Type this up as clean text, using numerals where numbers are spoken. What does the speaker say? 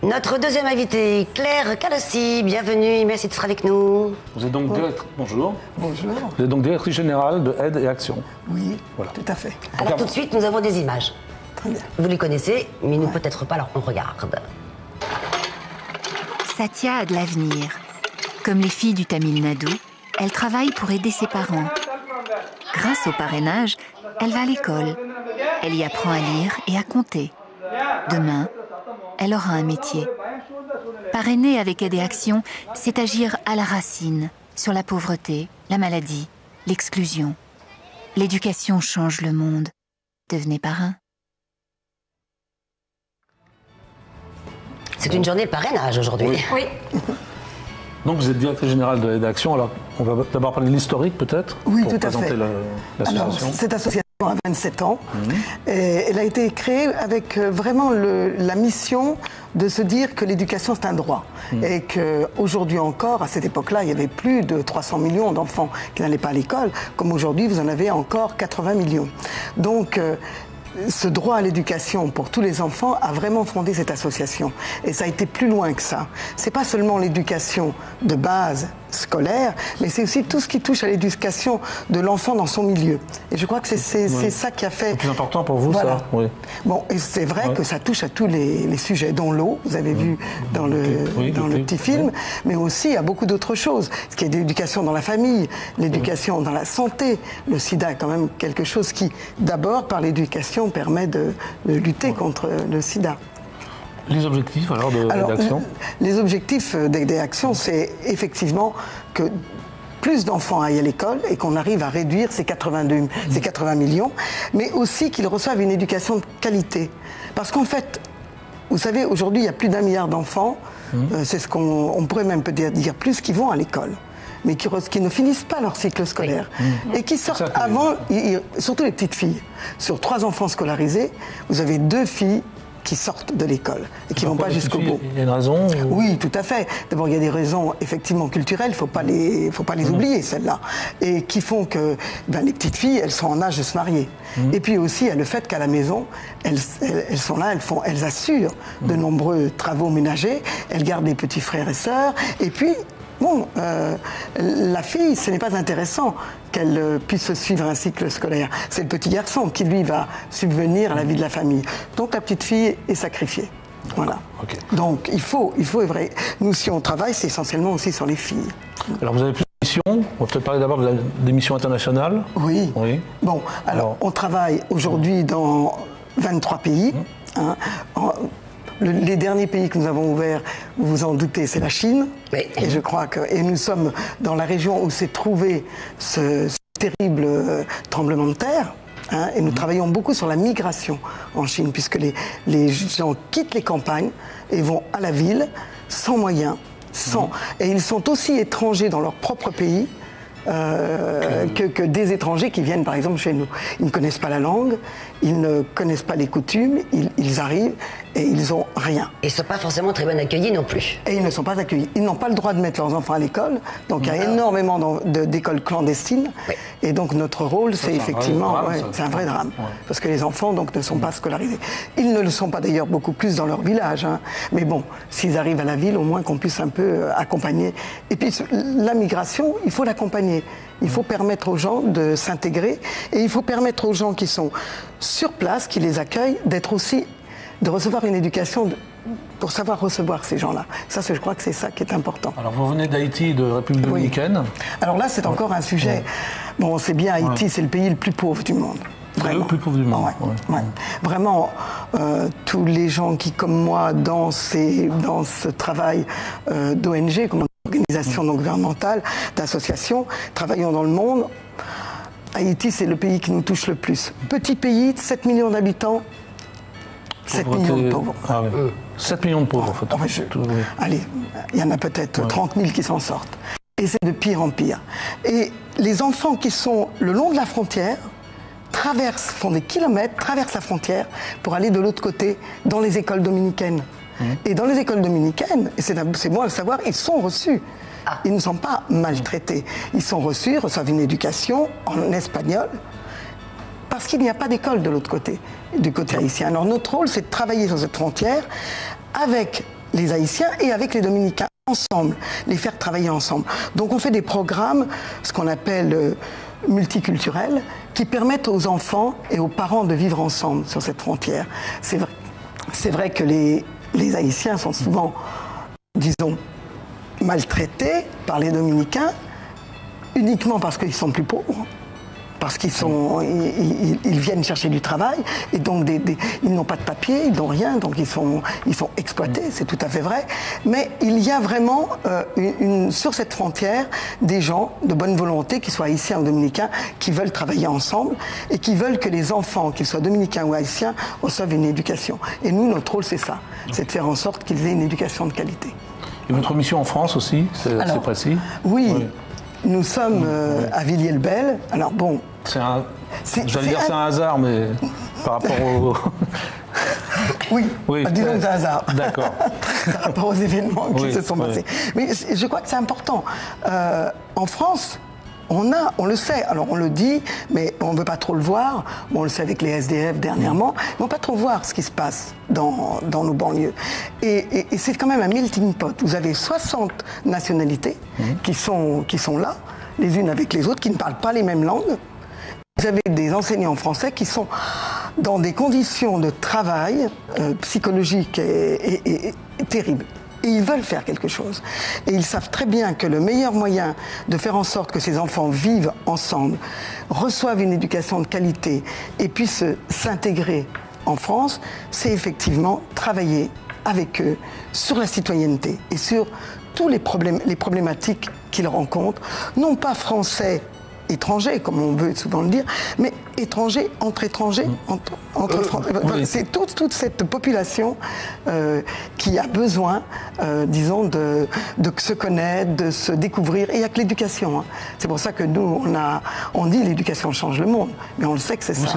Notre deuxième invitée, Claire Calossi, bienvenue, merci d'être avec nous. Vous êtes donc Bonjour. Bonjour. Vous êtes donc directrice générale de Aide et Action. Oui, voilà. Tout à fait. Alors tout de suite, nous avons des images. Très bien. Vous les connaissez, mais nous peut-être pas, alors on regarde. Satya a de l'avenir. Comme les filles du Tamil Nadu, elle travaille pour aider ses parents. Grâce au parrainage, elle va à l'école. Elle y apprend à lire et à compter. Demain, elle aura un métier. Parrainer avec Aide et Action, c'est agir à la racine, sur la pauvreté, la maladie, l'exclusion. L'éducation change le monde. Devenez parrain. C'est une journée de parrainage aujourd'hui. Oui. Donc vous êtes directrice générale de Aide et Action. Alors on va d'abord parler de l'historique peut-être. Oui, pour tout à présenter fait. l'association. Cette association a 27 ans. Et elle a été créée avec vraiment la mission de se dire que l'éducation c'est un droit. Et qu'aujourd'hui encore, à cette époque-là, il y avait plus de 300 millions d'enfants qui n'allaient pas à l'école. Comme aujourd'hui, vous en avez encore 80 millions. Donc ce droit à l'éducation pour tous les enfants a vraiment fondé cette association. Et ça a été plus loin que ça. C'est pas seulement l'éducation de base scolaire, mais c'est aussi tout ce qui touche à l'éducation de l'enfant dans son milieu. Et je crois que c'est ça qui a fait... C'est plus important pour vous, voilà. ça. Oui. Bon, et c'est vrai que ça touche à tous les sujets, dont l'eau, vous avez vu dans le petit film, mais aussi à beaucoup d'autres choses. Ce qui est l'éducation dans la famille, l'éducation dans la santé. Le sida est quand même quelque chose qui, d'abord, par l'éducation, permet de lutter contre le sida. Les objectifs alors d'Aide et Action? Les objectifs d'Aide et Action, c'est effectivement que plus d'enfants aillent à l'école et qu'on arrive à réduire ces 80 millions, mais aussi qu'ils reçoivent une éducation de qualité. Parce qu'en fait, vous savez, aujourd'hui, il y a plus d'1 milliard d'enfants, c'est ce qu'on pourrait même peut-être dire plus, qui vont à l'école, mais qui ne finissent pas leur cycle scolaire. Et qui sortent avant, surtout les petites filles. Sur 3 enfants scolarisés, vous avez 2 filles qui sortent de l'école et qui ne vont pas jusqu'au bout. Il y a une raison Oui, tout à fait. D'abord, il y a des raisons effectivement culturelles, il ne faut pas les oublier, celles-là. Et qui font que les petites filles, elles sont en âge de se marier. Et puis aussi, il y a le fait qu'à la maison, elles sont là, elles assurent de nombreux travaux ménagers, elles gardent les petits frères et sœurs. Et puis, bon, la fille, ce n'est pas intéressant qu'elle puisse suivre un cycle scolaire. C'est le petit garçon qui, lui, va subvenir à la vie de la famille. Donc la petite fille est sacrifiée. Voilà. Okay. Donc il faut vrai. Nous, si on travaille, c'est essentiellement aussi sur les filles. Alors vous avez plusieurs missions. On va peut-être parler d'abord des missions internationales. Oui. Bon, alors on travaille aujourd'hui dans 23 pays. Les derniers pays que nous avons ouverts, vous vous en doutez, c'est la Chine. Oui. Et je crois que nous sommes dans la région où s'est trouvé ce terrible tremblement de terre. Et nous travaillons beaucoup sur la migration en Chine, puisque les gens quittent les campagnes et vont à la ville sans moyens, et ils sont aussi étrangers dans leur propre pays. Que des étrangers qui viennent par exemple chez nous. Ils ne connaissent pas la langue, ils ne connaissent pas les coutumes, ils arrivent et ils n'ont rien. Et ils ne sont pas forcément très bien accueillis non plus. Et ils ne sont pas accueillis. Ils n'ont pas le droit de mettre leurs enfants à l'école, donc il y a énormément d'écoles clandestines. Oui. Et donc notre rôle, c'est effectivement, c'est un vrai drame, parce que les enfants donc ne sont pas scolarisés. Ils ne le sont pas d'ailleurs beaucoup plus dans leur village, mais bon, s'ils arrivent à la ville, au moins qu'on puisse un peu accompagner. Et puis la migration, il faut l'accompagner. Il faut permettre aux gens de s'intégrer et il faut permettre aux gens qui sont sur place, qui les accueillent, de recevoir une éducation pour savoir recevoir ces gens-là. Ça, je crois que c'est ça qui est important. Alors vous venez d'Haïti, de République dominicaine. Alors là, c'est encore un sujet. Bon, on sait bien, Haïti, c'est le pays le plus pauvre du monde. Vraiment. Le plus pauvre du monde. Vraiment, tous les gens qui, comme moi, dans ce travail d'ONG, comme organisation non gouvernementale, d'associations, travaillons dans le monde. Haïti, c'est le pays qui nous touche le plus. Petit pays, 7 millions d'habitants, 7 millions de pauvres. 7 millions de pauvres, en fait. Allez, il y en a peut-être 30 000 qui s'en sortent. Et c'est de pire en pire. Et les enfants qui sont le long de la frontière font des kilomètres, traversent la frontière pour aller de l'autre côté, dans les écoles dominicaines. Et dans les écoles dominicaines, et c'est bon à le savoir, ils sont reçus. Ils ne sont pas maltraités. Ils sont reçus, ils reçoivent une éducation en espagnol, parce qu'il n'y a pas d'école de l'autre côté, du côté haïtien. Alors notre rôle, c'est de travailler sur cette frontière avec les Haïtiens et avec les Dominicains ensemble, les faire travailler ensemble. Donc on fait des programmes, ce qu'on appelle multiculturels, qui permettent aux enfants et aux parents de vivre ensemble sur cette frontière. C'est vrai que les Haïtiens sont souvent, disons, maltraités par les Dominicains, uniquement parce qu'ils sont plus pauvres, parce qu'ils viennent chercher du travail, et donc ils n'ont pas de papier, ils n'ont rien, donc ils sont exploités, c'est tout à fait vrai. Mais il y a vraiment sur cette frontière des gens de bonne volonté, qu'ils soient haïtiens ou dominicains, qui veulent travailler ensemble et qui veulent que les enfants, qu'ils soient dominicains ou haïtiens, reçoivent une éducation. Et nous, notre rôle, c'est ça, c'est de faire en sorte qu'ils aient une éducation de qualité. Et votre mission en France aussi, c'est précis? Oui. Nous sommes à Villiers-le-Bel. Alors bon... J'allais dire c'est un hasard, mais par rapport au... Oui, disons que c'est un hasard. D'accord. Par rapport aux événements qui se sont passés. Mais je crois que c'est important. En France, on le sait, alors on le dit, mais on ne veut pas trop le voir. Bon, on le sait avec les SDF dernièrement, mais on ne veut pas trop voir ce qui se passe dans nos banlieues. Et c'est quand même un melting pot. Vous avez 60 nationalités qui sont là, les unes avec les autres, qui ne parlent pas les mêmes langues. Vous avez des enseignants français qui sont dans des conditions de travail psychologiques et terribles. Et ils veulent faire quelque chose. Et ils savent très bien que le meilleur moyen de faire en sorte que ces enfants vivent ensemble, reçoivent une éducation de qualité et puissent s'intégrer en France, c'est effectivement travailler avec eux sur la citoyenneté et sur tous les problématiques qu'ils rencontrent, non pas français, étrangers, comme on veut souvent le dire, mais étrangers, entre étrangers, entre Français. C'est toute cette population qui a besoin, disons, de se connaître, de se découvrir. Et il n'y a que l'éducation. Hein. C'est pour ça que nous, on dit l'éducation change le monde. Mais on le sait que c'est ça.